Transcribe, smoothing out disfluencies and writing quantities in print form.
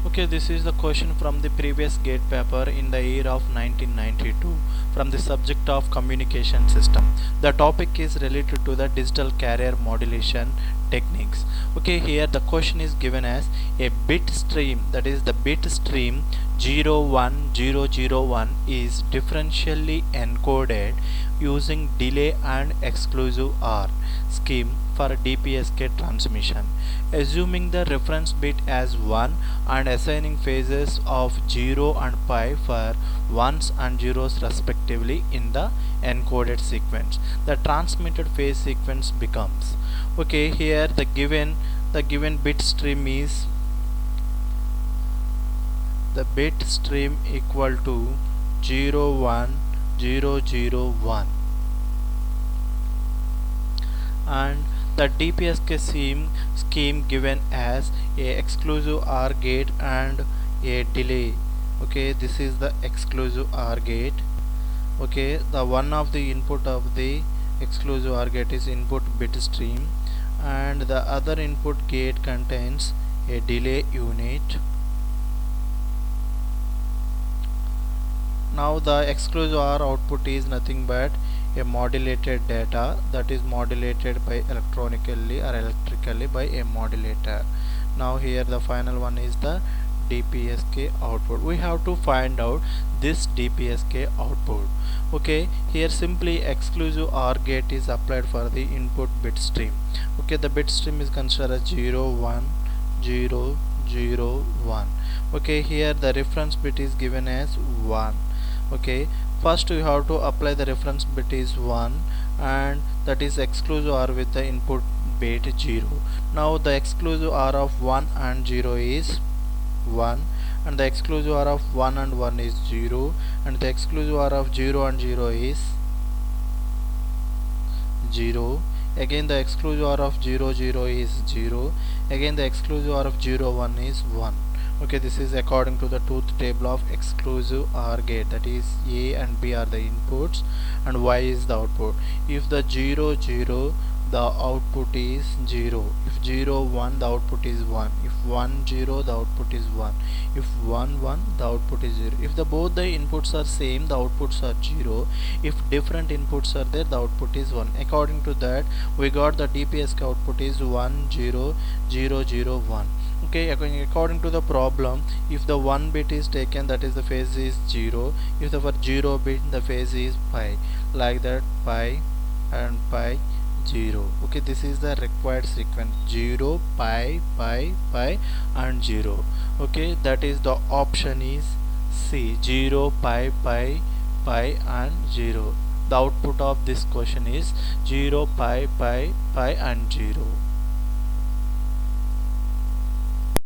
Okay, this is the question from the previous GATE paper in the year of 1992 from the subject of communication system. The topic is related to the digital carrier modulation techniques. Okay, here the question is given as a bit stream, that is the bit stream 01001 is differentially encoded using delay and exclusive OR scheme for DPSK transmission, assuming the reference bit as 1 and assigning phases of 0 and pi for ones and zeros respectively in the encoded sequence. The transmitted phase sequence becomes, okay, here the given bit stream is the bit stream equal to 01001 and the DPSK scheme given as a exclusive OR gate and a delay. Okay, this is the exclusive OR gate. Okay, the one of the input of the exclusive OR gate is input bit stream and the other input gate contains a delay unit. Now the exclusive OR output is nothing but a modulated data that is modulated by electronically or electrically by a modulator. Now here the final one is the DPSK output. We have to find out this DPSK output. Okay, here simply exclusive OR gate is applied for the input bit stream. Okay, the bit stream is considered as 0 1 0 0 1. Okay, here the reference bit is given as 1. Okay, first you have to apply the reference bit is 1 and that is exclusive OR with the input bit 0. Now the exclusive OR of 1 and 0 is 1 and the exclusive OR of 1 and 1 is 0 and the exclusive OR of 0 and 0 is 0. Again the exclusive OR of 0 0 is 0. Again the exclusive OR of 0 1 is 1. Okay, this is according to the truth table of exclusive OR gate, that is A and B are the inputs and Y is the output. If the 0 0 the output is 0, if 0 1 the output is 1, if 1 0 the output is 1, if 1 1 the output is 0. If the both the inputs are same the outputs are 0, if different inputs are there the output is 1. According to that we got the DPSK output is 1 0 0 0 1. Okay, according to the problem, if the 1 bit is taken, that is the phase is 0. If the for 0 bit the phase is pi, like that pi and pi 0. Okay, this is the required sequence 0 pi pi pi and 0. Okay, that is the option is C, 0 pi pi pi and 0. The output of this question is 0 pi pi pi and 0.